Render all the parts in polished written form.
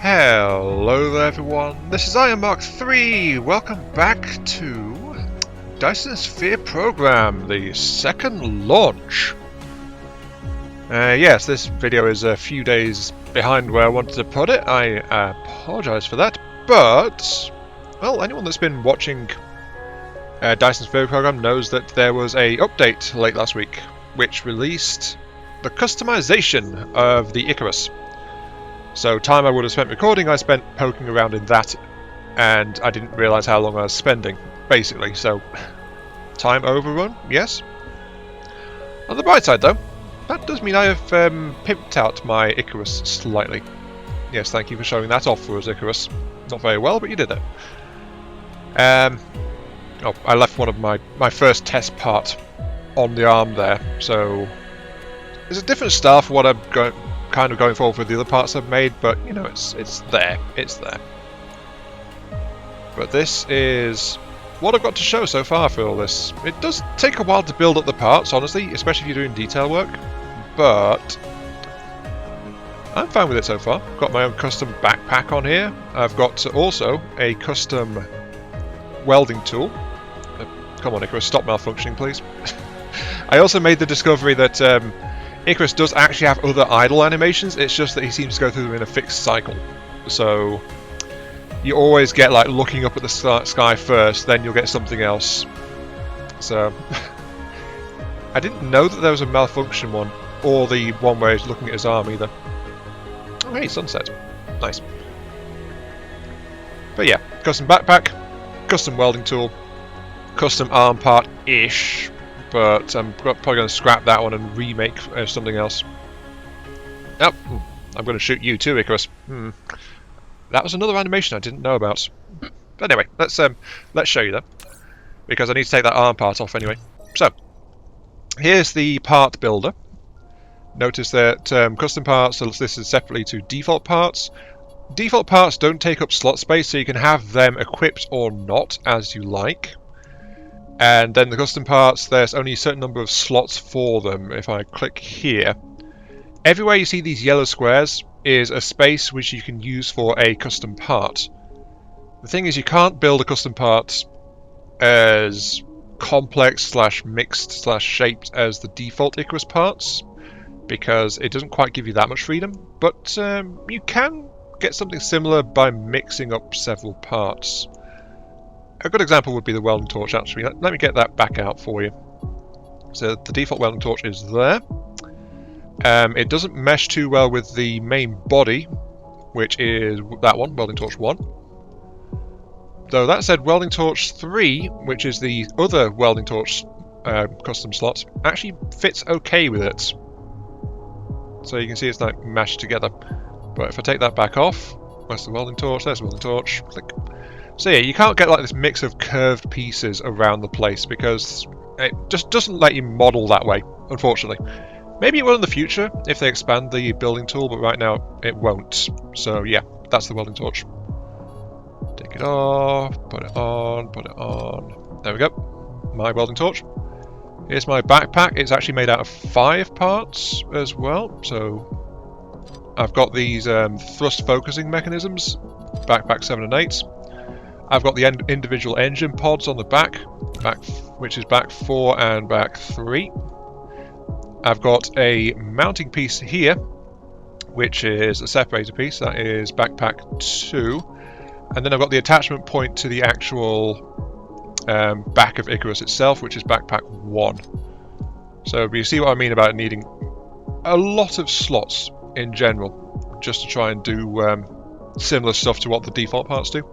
Hello there everyone, this is Iron Mark 3. Welcome back to Dyson Sphere Program, the second launch. Yes, this video is a few days behind where I wanted to put it. I apologise for that, but, well, anyone that's been watching Dyson Sphere Program knows that there was a update late last week which released the customization of the Icarus. So time I would have spent recording, I spent poking around in that, and I didn't realise how long I was spending, basically. So, time overrun, yes. On the bright side, though, that does mean I have pimped out my Icarus slightly. Yes, thank you for showing that off for us, Icarus. Not very well, but you did it. Oh, I left one of my first test part on the arm there, so there's a different style for what I'm kind of going forward with the other parts I've made, but you know, it's there. But this is what I've got to show so far for all this. It does take a while to build up the parts, honestly, especially if you're doing detail work, but I'm fine with it so far. I've got my own custom backpack on here. I've got also a custom welding tool. Come on, Icarus, stop malfunctioning, please. I also made the discovery that Icarus does actually have other idle animations, it's just that he seems to go through them in a fixed cycle. So you always get like looking up at the sky first, then you'll get something else. So I didn't know that there was a malfunction one, or the one where he's looking at his arm either. Oh hey, sunset. Nice. But yeah, custom backpack, custom welding tool, custom arm part-ish. But I'm probably going to scrap that one and remake something else. Oh, I'm going to shoot you too, Icarus. That was another animation I didn't know about. But anyway, let's show you that, because I need to take that arm part off anyway. So, here's the part builder. Notice that custom parts are listed separately to default parts. Default parts don't take up slot space, so you can have them equipped or not as you like. And then the custom parts, there's only a certain number of slots for them. If I click here, everywhere you see these yellow squares is a space which you can use for a custom part. The thing is, you can't build a custom part as complex / mixed / shaped as the default Icarus parts, because it doesn't quite give you that much freedom, but you can get something similar by mixing up several parts. A good example would be the welding torch, actually. Let me get that back out for you. So the default welding torch is there. It doesn't mesh too well with the main body, which is that one, welding torch 1. Though that said, welding torch 3, which is the other welding torch custom slot, actually fits okay with it. So you can see it's like mashed together. But if I take that back off, where's the welding torch? There's the welding torch. Click. So yeah, you can't get like this mix of curved pieces around the place because it just doesn't let you model that way, unfortunately. Maybe it will in the future if they expand the building tool, but right now it won't. So yeah, that's the welding torch. Take it off, put it on, put it on. There we go, my welding torch. Here's my backpack. It's actually made out of 5 parts as well. So I've got these thrust focusing mechanisms, backpack 7 and 8. I've got the individual engine pods on the back, which is back 4 and back 3. I've got a mounting piece here, which is a separator piece, that is backpack 2. And then I've got the attachment point to the actual back of Icarus itself, which is backpack 1. So you see what I mean about needing a lot of slots in general, just to try and do similar stuff to what the default parts do.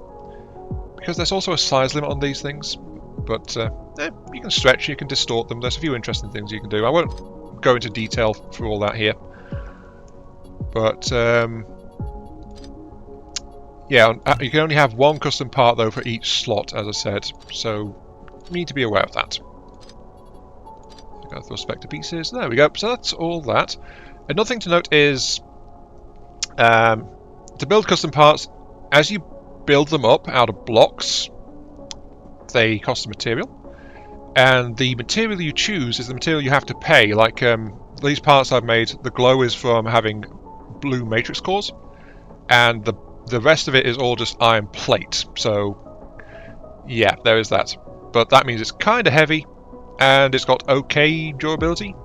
Because there's also a size limit on these things, but you can stretch, you can distort them. There's a few interesting things you can do. I won't go into detail for all that here, but yeah, you can only have one custom part though for each slot, as I said, so you need to be aware of that. Go through spec to pieces. There we go. So that's all that. Another thing to note is to build custom parts, as you build them up out of blocks, they cost a material, and the material you choose is the material you have to pay. Like these parts I've made, the glow is from having blue matrix cores, and the the rest of it is all just iron plate. So yeah, there is that. But that means it's kind of heavy, and it's got okay durability.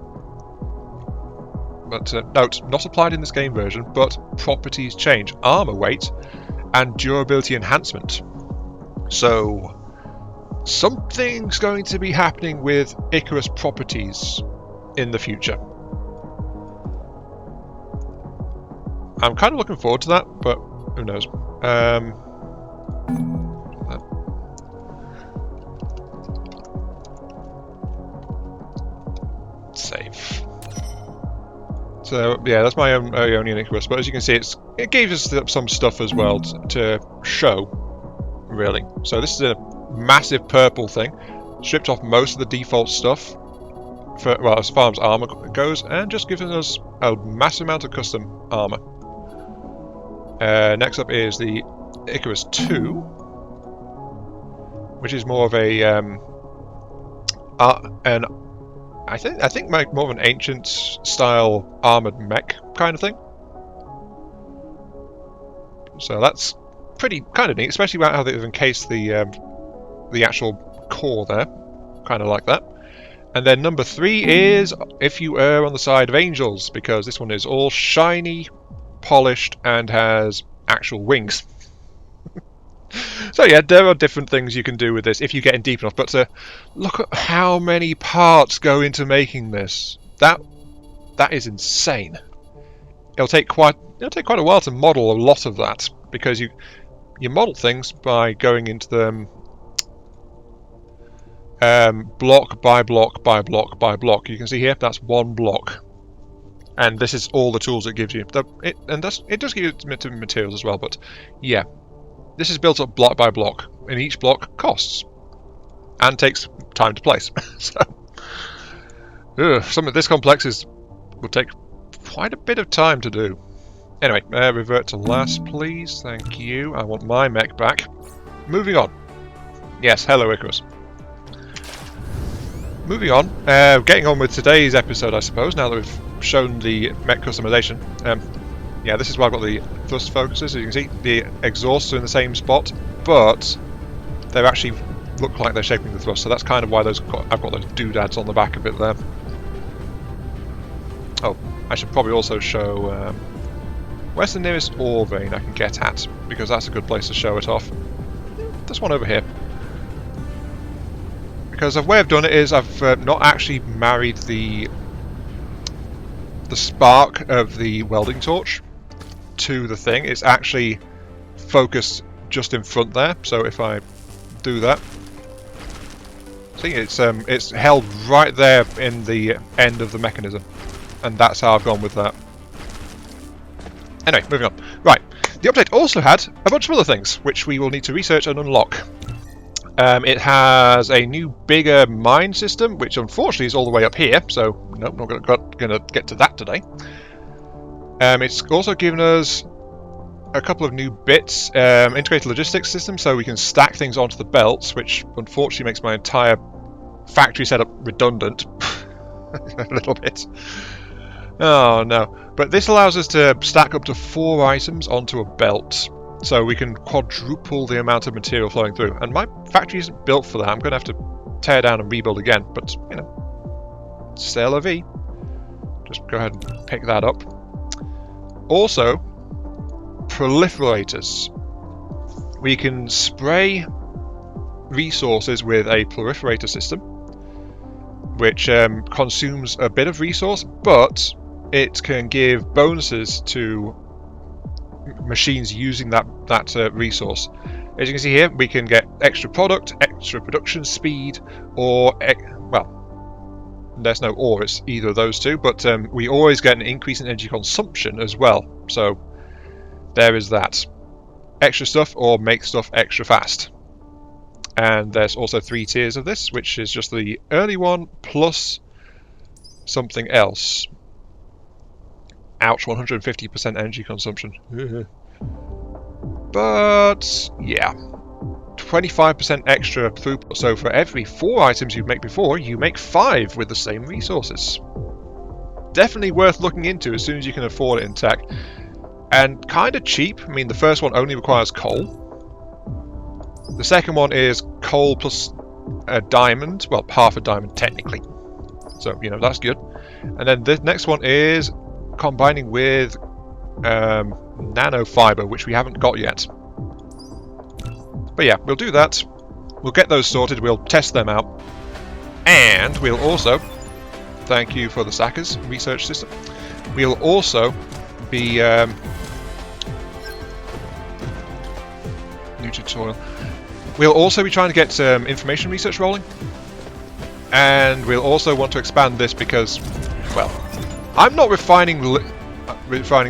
But note, not applied in this game version, but properties change. Armor weight and durability enhancement. So something's going to be happening with Icarus properties in the future. I'm kind of looking forward to that, but who knows. Save. So yeah, that's my own Ionian Icarus, but as you can see, it gave us some stuff as well to show, really. So this is a massive purple thing, stripped off most of the default stuff, for, well, as far as armor goes, and just giving us a massive amount of custom armor. Next up is the Icarus 2, which is more of a I think more of an ancient style armored mech kind of thing. So that's kind of neat, especially about how they've encased the actual core there, kind of like that. And then number 3 is if you err on the side of angels, because this one is all shiny, polished, and has actual wings. So yeah, there are different things you can do with this if you get in deep enough, but look at how many parts go into making this. That is insane. It'll take quite a while to model a lot of that, because you model things by going into them block by block by block by block. You can see here, that's one block. And this is all the tools it gives you. It does give you materials as well, but yeah. This is built up block by block, and each block costs. And takes time to place. So, something this complex will take quite a bit of time to do. Anyway, revert to last, please. Thank you. I want my mech back. Moving on. Yes, hello Icarus. Moving on. Getting on with today's episode, I suppose, now that we've shown the mech customization. Yeah, this is why I've got the thrust focuses. As you can see, the exhausts are in the same spot, but they actually look like they're shaping the thrust, so that's kind of why I've got those doodads on the back a bit there. Oh, I should probably also show where's the nearest ore vein I can get at, because that's a good place to show it off. This one over here. Because the way I've done it is I've not actually married the spark of the welding torch to the thing. It's actually focused just in front there, so if I do that, see, it's held right there in the end of the mechanism, and that's how I've gone with that. Anyway, moving on. Right, the update also had a bunch of other things which we will need to research and unlock. It has a new, bigger mine system, which unfortunately is all the way up here, so nope, not going to get to that today. It's also given us a couple of new bits, integrated logistics system, so we can stack things onto the belts, which unfortunately makes my entire factory setup redundant a little bit. Oh no, but this allows us to stack up to 4 items onto a belt. So we can quadruple the amount of material flowing through. And my factory isn't built for that. I'm going to have to tear down and rebuild again. But, you know, c'est la vie. Just go ahead and pick that up. Also, proliferators. We can spray resources with a proliferator system, which consumes a bit of resource, but it can give bonuses to machines using that resource. As you can see here, we can get extra product, extra production speed, or well, there's no or, it's either of those two, but we always get an increase in energy consumption as well. So there is that. Extra stuff or make stuff extra fast. And there's also 3 tiers of this, which is just the early one plus something else. Ouch, 150% energy consumption. But, yeah. 25% extra throughput. So for every 4 items you make before, you make 5 with the same resources. Definitely worth looking into as soon as you can afford it in tech. and kind of cheap. I mean, the first one only requires coal. The second one is coal plus a diamond. Well, half a diamond technically. So, you know, that's good. And then the next one is combining with nanofiber, which we haven't got yet. But yeah, we'll do that. We'll get those sorted. We'll test them out. And we'll also... Thank you for the Sackers research system. We'll also be... new tutorial. We'll also be trying to get information research rolling. And we'll also want to expand this because, well, I'm not refining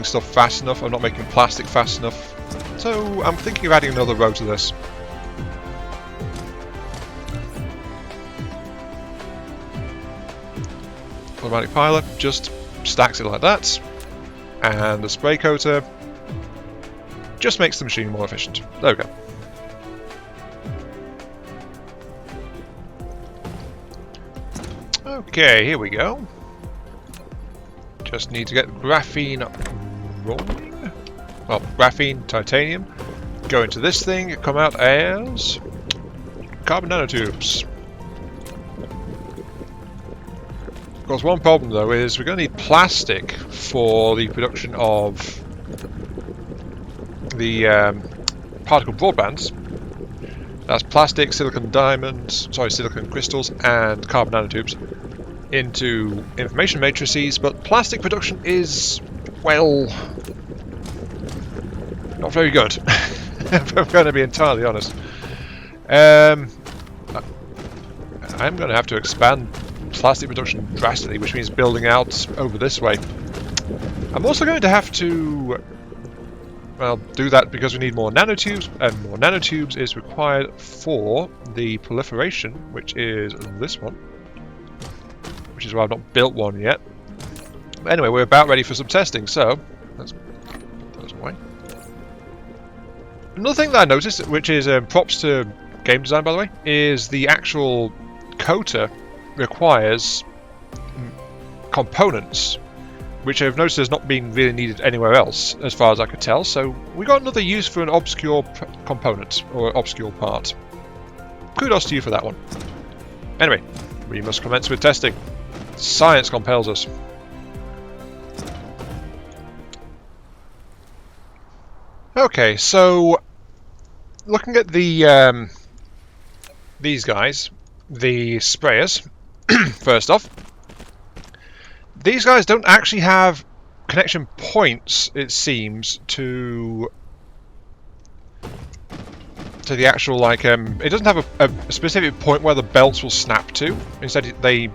stuff fast enough. I'm not making plastic fast enough. So I'm thinking of adding another row to this. Automatic piler just stacks it like that. And the spray coater just makes the machine more efficient. There we go. Okay, here we go. Just need to get graphene rolling. Well, graphene, titanium. Go into this thing, come out as carbon nanotubes. Of course, one problem though is we're going to need plastic for the production of the particle broadbands. That's plastic, silicon diamonds, silicon crystals, and carbon nanotubes into information matrices, but plastic production is, well, not very good. If I'm going to be entirely honest. I'm going to have to expand plastic production drastically, which means building out over this way. I'm also going to have to, well, do that because we need more nanotubes, and more nanotubes is required for the proliferation, which is this one. Which is why I've not built one yet. But anyway, we're about ready for some testing, so let's put those away. Another thing that I noticed, which is props to game design by the way, is the actual coater requires components, which I've noticed has not been really needed anywhere else, as far as I could tell. So we got another use for an obscure component, or obscure part. Kudos to you for that one. Anyway, we must commence with testing. Science compels us. Okay, so looking at the these guys, the sprayers, first off, these guys don't actually have connection points, it seems, to the actual, like, it doesn't have a specific point where the belts will snap to. Instead, they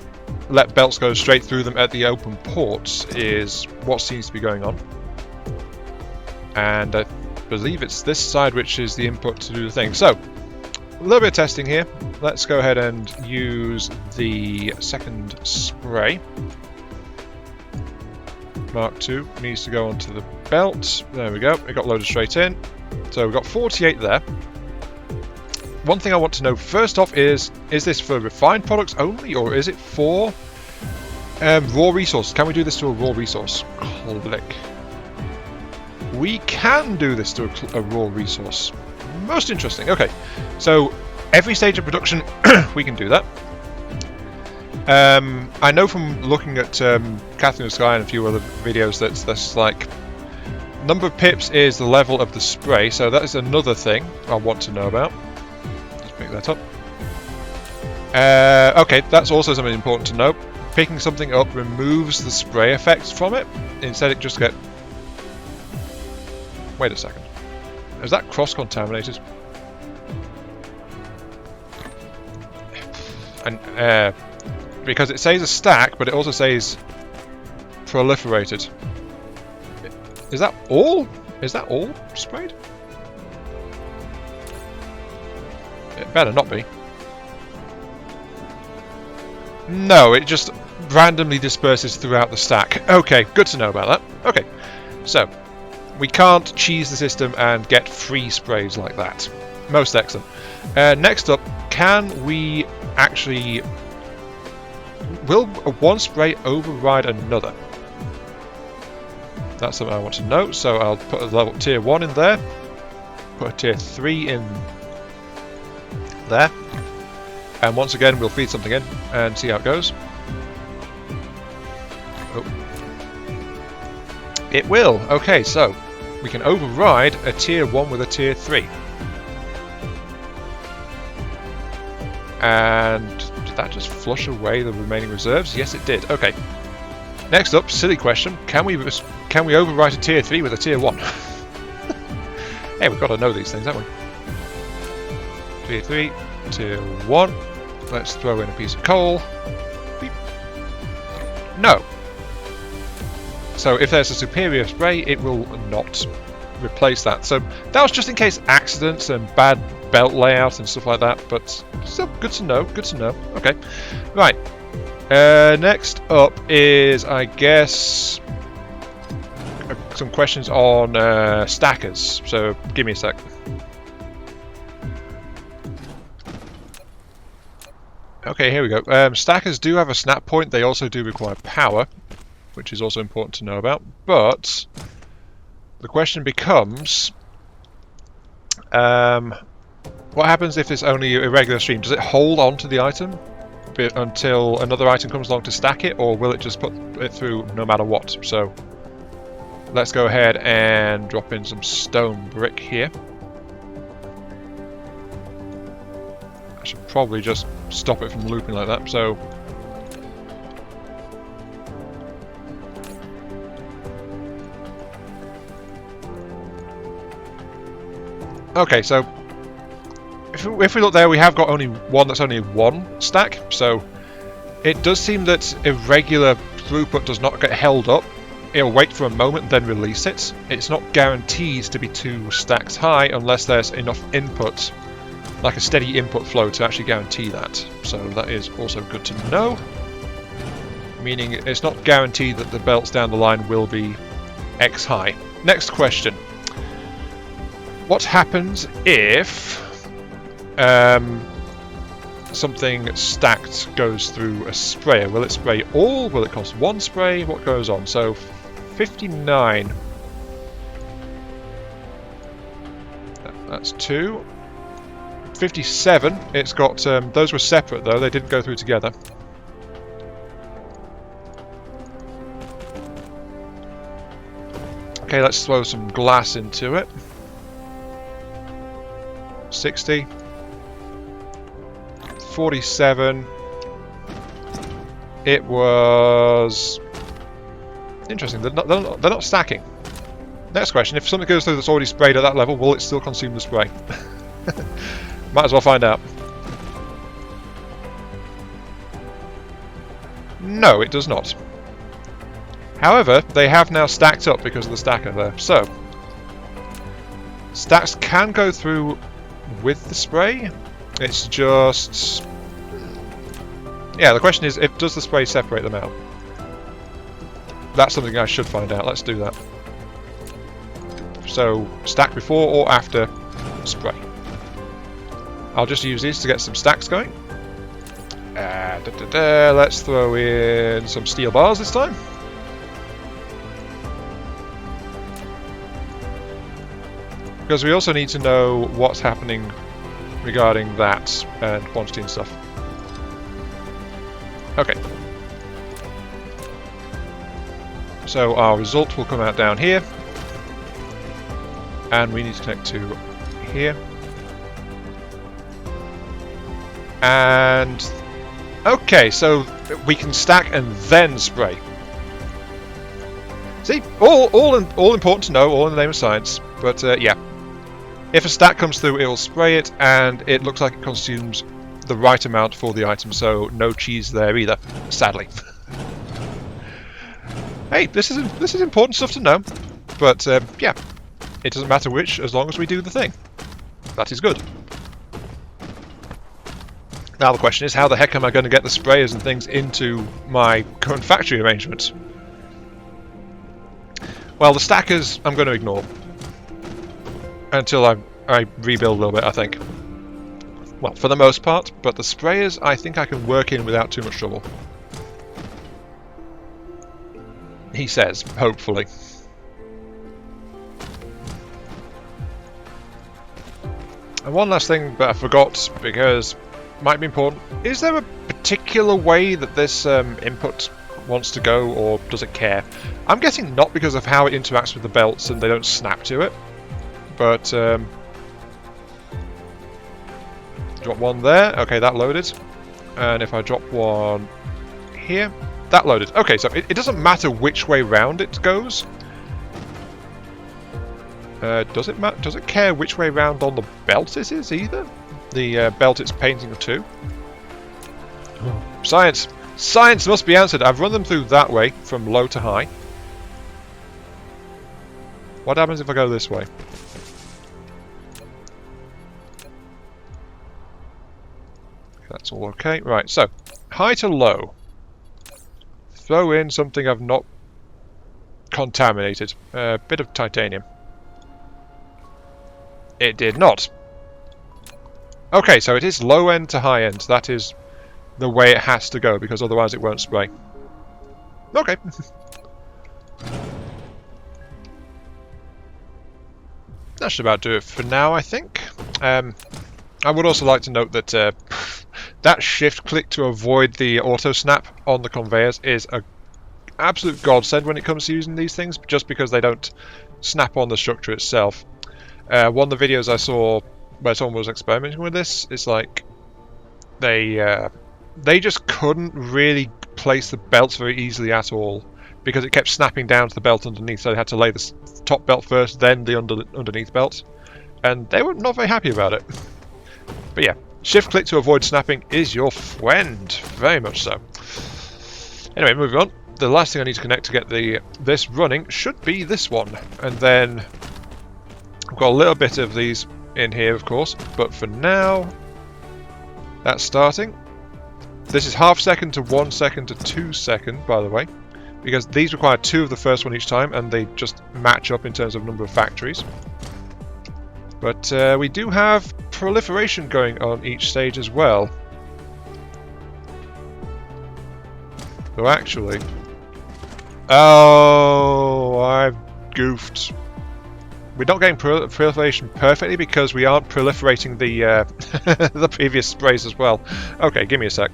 let belts go straight through them at the open ports, is what seems to be going on. And I believe it's this side which is the input to do the thing. So, a little bit of testing here. Let's go ahead and use the second spray. Mark II needs to go onto the belt. There we go. It got loaded straight in. So we've got 48 there. One thing I want to know first off is this for refined products only, or is it for raw resources? Can we do this to a raw resource? Click. We can do this to a raw resource. Most interesting. Okay, so every stage of production we can do that. I know from looking at Catherine Sky and a few other videos that's like number of pips is the level of the spray, so that is another thing I want to know about. Just pick that up. Okay, that's also something important to know. Picking something up removes the spray effects from it. Instead it just gets... Wait a second. Is that cross-contaminated? And because it says a stack, but it also says proliferated. Is that all? Is that all sprayed? It better not be. No, it just randomly disperses throughout the stack. Okay, good to know about that. Okay, so we can't cheese the system and get free sprays like that. Most excellent. Next up, can we actually... Will one spray override another? That's something I want to know, so I'll put a level tier 1 in there. Put a tier 3 in there. And once again, we'll feed something in and see how it goes. Oh. It will! Okay, so we can override a tier 1 with a tier 3. And did that just flush away the remaining reserves? Yes, it did. Okay. Next up, silly question. Can we overwrite a tier 3 with a tier 1? Hey, we've got to know these things, haven't we? Tier 3, tier 1. Let's throw in a piece of coal. Beep. No. So if there's a superior spray, it will not replace that. So that was just in case accidents and bad belt layout and stuff like that, but still good to know, good to know. Okay, right. Next up is, I guess, some questions on stackers. So give me a sec. Okay, here we go. Stackers do have a snap point. They also do require power, which is also important to know about. But the question becomes, what happens if it's only a regular stream? Does it hold on to the item until another item comes along to stack it, or will it just put it through no matter what? So let's go ahead and drop in some stone brick here. I should probably just stop it from looping like that. So okay, so if we look there, we have got only one that's only one stack, so it does seem that irregular throughput does not get held up. It'll wait for a moment and then release it. It's not guaranteed to be 2 stacks high unless there's enough input, like a steady input flow, to actually guarantee that. So that is also good to know. Meaning it's not guaranteed that the belts down the line will be X high. Next question. What happens if something stacked goes through a sprayer? Will it spray all? Will it cost 1 spray? What goes on? So 59. That's 2. 57. It's got those were separate though. They didn't go through together. Okay, let's throw some glass into it. 60. 47. It was interesting. They're not stacking. Next question: if something goes through that's already sprayed at that level, will it still consume the spray? Might as well find out. No, it does not. However, they have now stacked up because of the stacker there. So stacks can go through with the spray. It's just, yeah, the question is, does the spray separate them out? That's something I should find out. Let's do that. So stack before or after spray. I'll just use these to get some stacks going. Let's throw in some steel bars this time. Because we also need to know what's happening regarding that and quantity and stuff. Okay. So our result will come out down here. And we need to connect to here. And okay, so we can stack and then spray. See, all important to know, all in the name of science. But yeah. If a stack comes through, it will spray it, and it looks like it consumes the right amount for the item, so no cheese there either, sadly. Hey, this is important stuff to know, but yeah, it doesn't matter which, as long as we do the thing. That is good. Now the question is, how the heck am I going to get the sprayers and things into my current factory arrangement? Well, the stackers I'm going to ignore. Until I rebuild a little bit, I think. Well, for the most part, but the sprayers I think I can work in without too much trouble. He says, hopefully. And one last thing that I forgot, because it might be important. Is there a particular way that this input wants to go, or does it care? I'm guessing not, because of how it interacts with the belts and they don't snap to it. But, drop one there. Okay, that loaded. And if I drop one here, that loaded. Okay, so it doesn't matter which way round it goes. Does it care which way round on the belt it is either? The belt it's painting to? Science! Science must be answered! I've run them through that way, from low to high. What happens if I go this way? That's all okay. Right, so, high to low. Throw in something I've not contaminated. A bit of titanium. It did not. Okay, so it is low end to high end. That is the way it has to go, because otherwise it won't spray. Okay. That should about do it for now, I think. I would also like to note that that shift click to avoid the auto snap on the conveyors is an absolute godsend when it comes to using these things, just because they don't snap on the structure itself. One of the videos I saw where someone was experimenting with this, it's like they just couldn't really place the belts very easily at all, because it kept snapping down to the belt underneath, so they had to lay the top belt first, then the underneath belt, and they were not very happy about it. But yeah, shift click to avoid snapping is your friend, very much so. Anyway, moving on. The last thing I need to connect to get this running should be this one, and then I've got a little bit of these in here, of course, but for now, that's starting. This is ½ second to 1 second to 2 second, by the way, because these require 2 of the first one each time, and they just match up in terms of number of factories. But we do have proliferation going on each stage as well. So actually... Oh, I've goofed. We're not getting proliferation perfectly because we aren't proliferating the the previous sprays as well. Okay, give me a sec.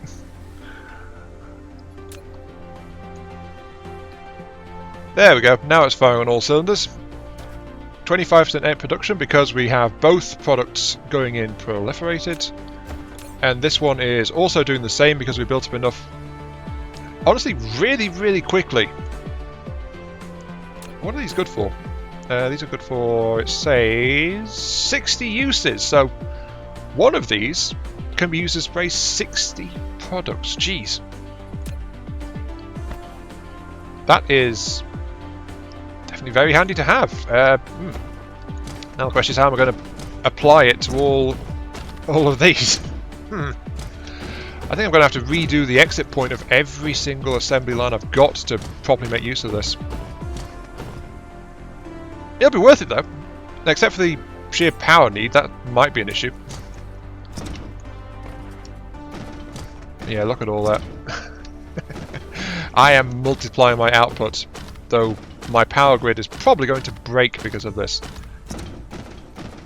There we go. Now it's firing on all cylinders. 25% net production because we have both products going in proliferated. And this one is also doing the same because we built up enough, honestly, really, really quickly. What are these good for? These are good for, it says, 60 uses. So one of these can be used to spray 60 products. Jeez. That is definitely very handy to have. Now the question is, how am I going to apply it to all of these? I think I'm going to have to redo the exit point of every single assembly line I've got to properly make use of this. It'll be worth it though, except for the sheer power need. That might be an issue. Yeah, look at all that. I am multiplying my output, though my power grid is probably going to break because of this.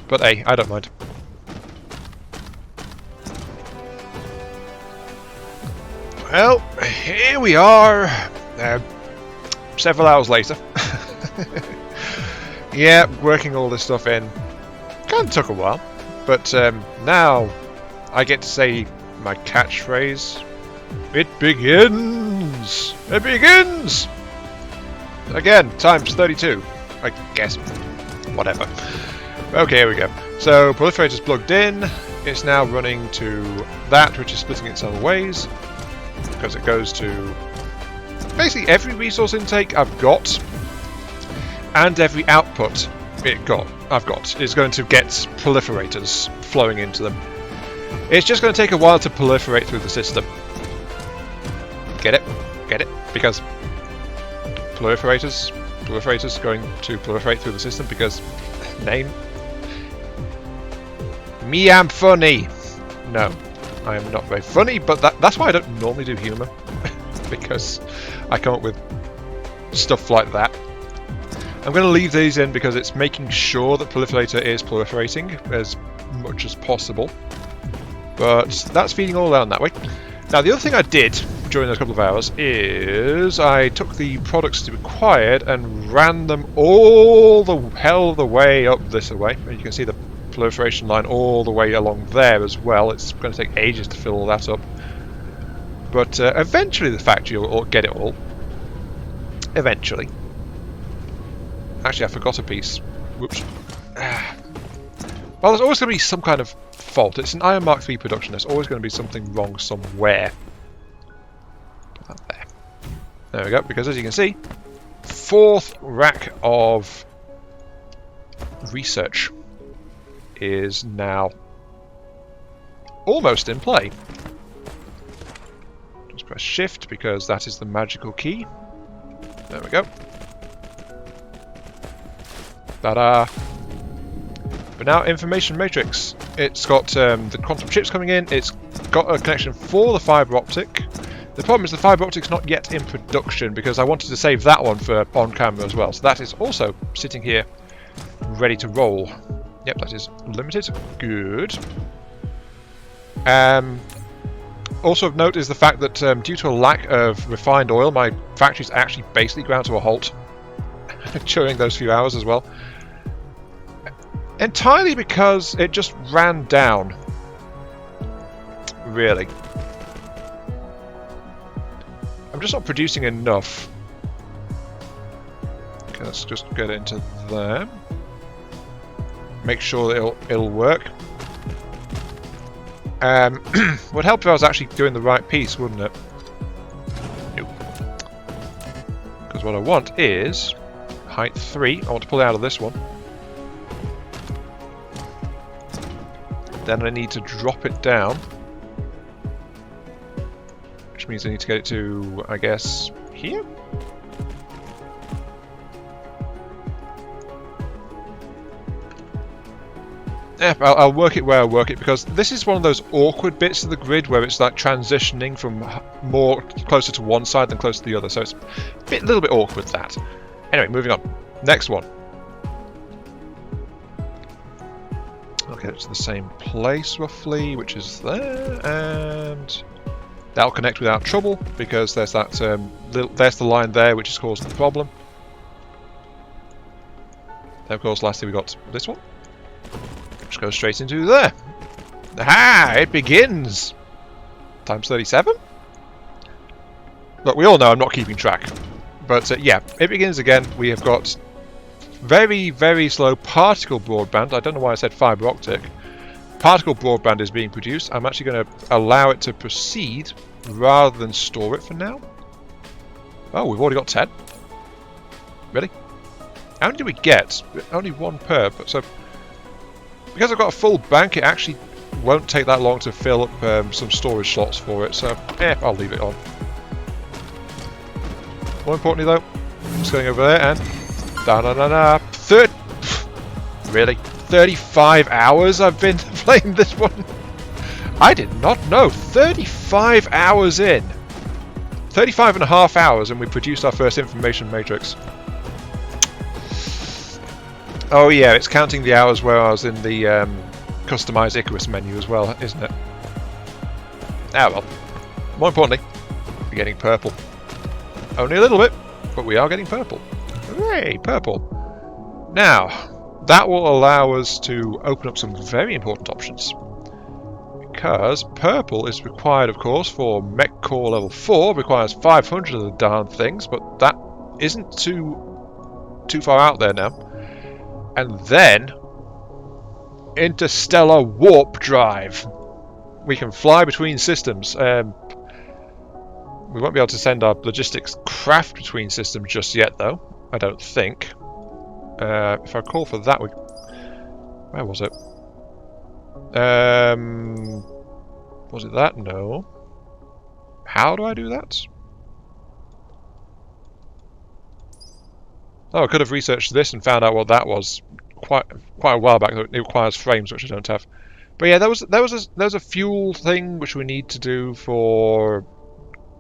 But hey, I don't mind. Well, here we are, several hours later. Yeah, working all this stuff in kind of took a while, but now I get to say my catchphrase. It begins! It begins! Again, times 32, I guess. Whatever. Okay, here we go. So, proliferator's plugged in. It's now running to that, which is splitting its own ways, because it goes to basically every resource intake I've got, and every output I've got is going to get proliferators flowing into them. It's just going to take a while to proliferate through the system. Get it? Get it? Because proliferators going to proliferate through the system because name. Me am funny. No, I am not very funny, but that's why I don't normally do humour. Because I come up with stuff like that. I'm going to leave these in because it's making sure that proliferator is proliferating as much as possible. But that's feeding all down that way. Now, the other thing I did during those couple of hours is I took the products to be required and ran them all the hell of the way up this way. And you can see the proliferation line all the way along there as well. It's going to take ages to fill all that up. But eventually the factory will get it all. Eventually. Actually, I forgot a piece. Whoops. Well, there's always going to be some kind of fault. It's an Iron Mark III production. There's always going to be something wrong somewhere. Put that there. There we go. Because as you can see, 4th rack of research is now almost in play. Just press Shift because that is the magical key. There we go. Ta-da! But now information matrix. It's got the quantum chips coming in. It's got a connection for the fibre optic. The problem is the fibre optic's not yet in production because I wanted to save that one for on camera as well. So that is also sitting here, ready to roll. Yep, that is limited. Good. Also of note is the fact that due to a lack of refined oil, my factory's actually basically ground to a halt during those few hours as well. Entirely because it just ran down. Really. I'm just not producing enough. Okay, let's just get into there. Make sure that it'll work. Would help if I was actually doing the right piece, wouldn't it? Nope. Because what I want is height 3. I want to pull it out of this one. Then I need to drop it down. Which means I need to get it to, I guess, here? Yeah, I'll work it where I work it, because this is one of those awkward bits of the grid where it's like transitioning from more closer to one side than closer to the other, so it's a little bit awkward, that. Anyway, moving on. Next one. I'll get it to the same place, roughly, which is there, and that'll connect without trouble, because there's that there's the line there which is causing the problem. Then, of course, lastly we got this one, which goes straight into there. Aha! It begins! Times 37? Look, we all know I'm not keeping track, but yeah, it begins again. We have got very, very slow particle broadband. I don't know why I said fibre optic. Particle broadband is being produced. I'm actually going to allow it to proceed rather than store it for now. Oh, we've already got 10. Really? How many do we get? Only one per. So, because I've got a full bank, it actually won't take that long to fill up some storage slots for it. So, I'll leave it on. More importantly, though, just going over there and da-da-da-da. Really? 35 hours I've been playing this one? I did not know. 35 hours in. 35 and a half hours and we produced our first information matrix. Oh yeah, it's counting the hours where I was in the customise Icarus menu as well, isn't it? Ah well. More importantly, we're getting purple. Only a little bit, but we are getting purple. Hooray, purple. Now, that will allow us to open up some very important options. Because purple is required, of course, for Mech Core level 4, requires 500 of the darn things, but that isn't too far out there now. And then, interstellar warp drive. We can fly between systems. We won't be able to send our logistics craft between systems just yet, though. I don't think. If I call for that, where was it? Was it that? No. How do I do that? Oh, I could have researched this and found out what that was quite a while back. It requires frames, which I don't have. But yeah, there was a fuel thing which we need to do for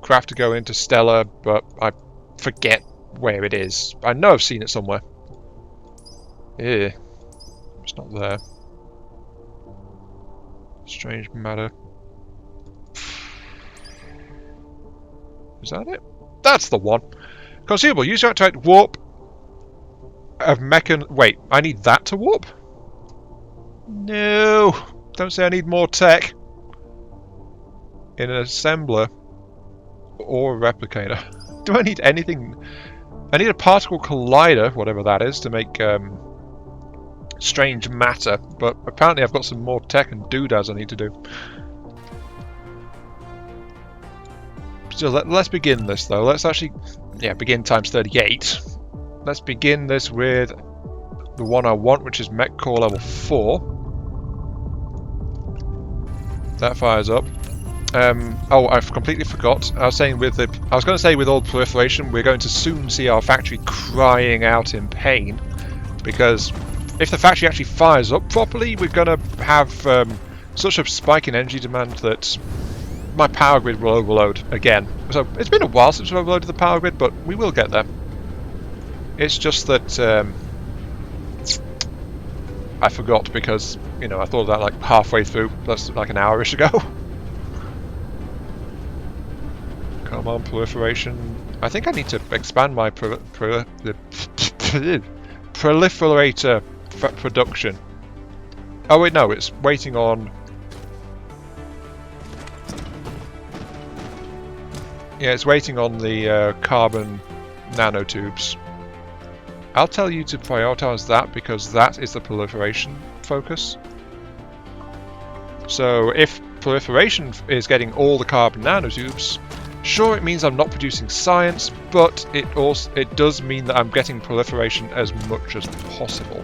craft to go into Stellar, but I forget where it is. I know I've seen it somewhere. Yeah, it's not there. Strange matter. Is that it? That's the one. Consumable. Use to activate warp of mechan... Wait, I need that to warp? No! Don't say I need more tech. In an assembler. Or a replicator. Do I need anything? I need a particle collider, whatever that is, to make strange matter. But apparently I've got some more tech and doodads I need to do. So let's begin this though. Let's actually, begin times 38. Let's begin this with the one I want, which is Mech Core level 4. That fires up. Oh, I've completely forgot. I was going to say with all proliferation, we're going to soon see our factory crying out in pain, because if the factory actually fires up properly, we're going to have such a spike in energy demand that my power grid will overload again. So it's been a while since we've overloaded the power grid, but we will get there. It's just that I forgot because, you know, I thought of that like halfway through. That's like an hour-ish ago. Come on, proliferation. I think I need to expand my proliferator production. Oh wait, no, it's waiting on... Yeah, it's waiting on the carbon nanotubes. I'll tell you to prioritize that because that is the proliferation focus. So if proliferation is getting all the carbon nanotubes, sure, it means I'm not producing science, but it does mean that I'm getting proliferation as much as possible.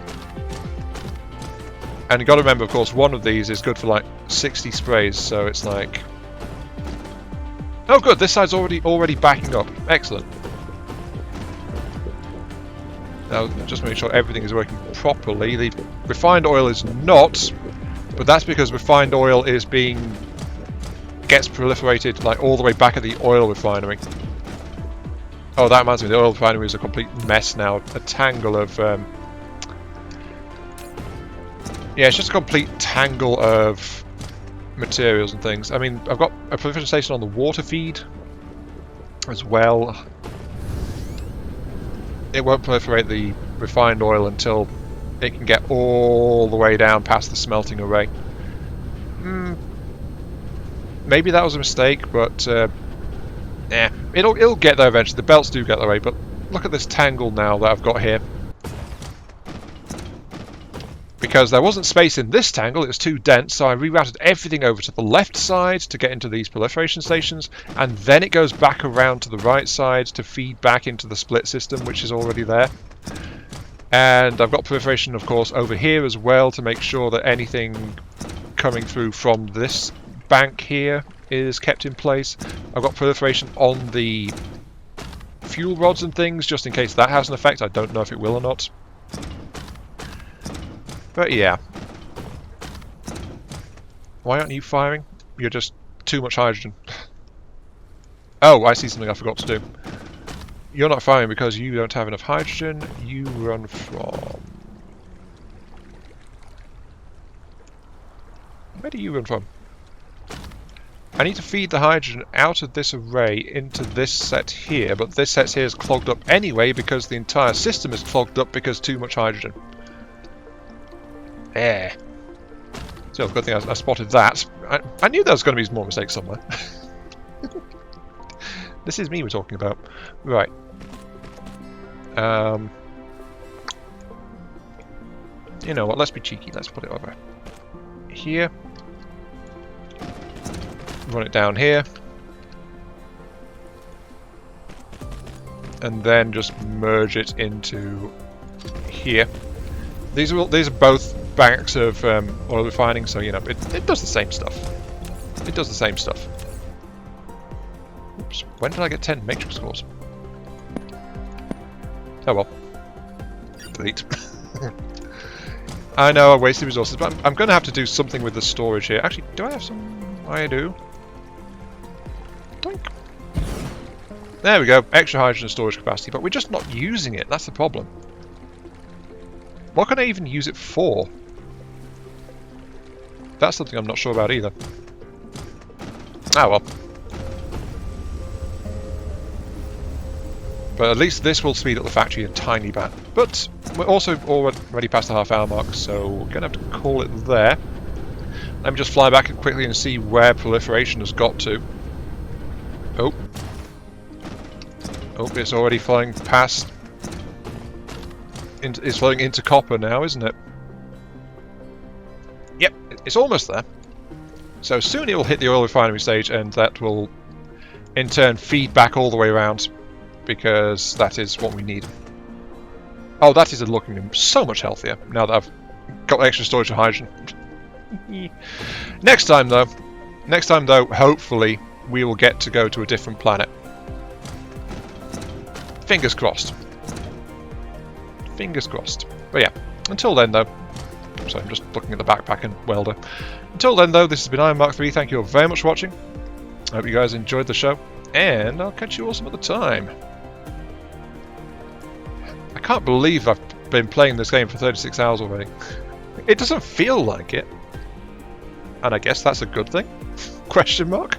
And you got to remember, of course, one of these is good for like 60 sprays, so it's like... Oh good, this side's already backing up. Excellent. Now, just make sure everything is working properly. The refined oil is not, but that's because refined oil is gets proliferated like all the way back at the oil refinery. Oh, that reminds me, the oil refinery is a complete mess now. A tangle of... yeah, it's just a complete tangle of materials and things. I mean, I've got a proliferation station on the water feed as well. It won't proliferate the refined oil until it can get all the way down past the smelting array. Maybe that was a mistake, but it'll get there eventually. The belts do get there, but look at this tangle now that I've got here. Because there wasn't space in this tangle, it was too dense, so I rerouted everything over to the left side to get into these proliferation stations, and then it goes back around to the right side to feed back into the split system, which is already there. And I've got proliferation, of course, over here as well to make sure that anything coming through from this bank here is kept in place. I've got proliferation on the fuel rods and things, just in case that has an effect. I don't know if it will or not. But yeah. Why aren't you firing? You're just too much hydrogen. Oh, I see something I forgot to do. You're not firing because you don't have enough hydrogen. You run from... Where do you run from? I need to feed the hydrogen out of this array into this set here, but this set here is clogged up anyway because the entire system is clogged up because too much hydrogen. There. So, good thing I spotted that. I knew there was going to be more mistakes somewhere. This is me we're talking about. Right. You know what, let's be cheeky. Let's put it over here. Run it down here. And then just merge it into here. These are both banks of oil refining, so you know it does the same stuff. It does the same stuff. Oops. When did I get 10 matrix cores? Oh well. Delete. I know I wasted resources, but I'm going to have to do something with the storage here. Actually, do I have some? I do. Doink. There we go. Extra hydrogen storage capacity, but we're just not using it. That's the problem. What can I even use it for? That's something I'm not sure about either. Ah well. But at least this will speed up the factory a tiny bit. But we're also already past the half-hour mark, so we're going to have to call it there. Let me just fly back quickly and see where proliferation has got to. Oh. Oh, it's already flying past. It's flowing into copper now, isn't it? Yep, it's almost there. So soon it will hit the oil refinery stage, and that will in turn feed back all the way around, because that is what we need. Oh, that is looking so much healthier now that I've got extra storage of hydrogen. Next time though, hopefully we will get to go to a different planet. Fingers crossed. Fingers crossed. But yeah, until then though, sorry, I'm just looking at the backpack and welder. Until then though, this has been Iron Mark 3. Thank you all very much for watching. I hope you guys enjoyed the show, and I'll catch you all some other time. I can't believe I've been playing this game for 36 hours already. It doesn't feel like it. And I guess that's a good thing? Question mark?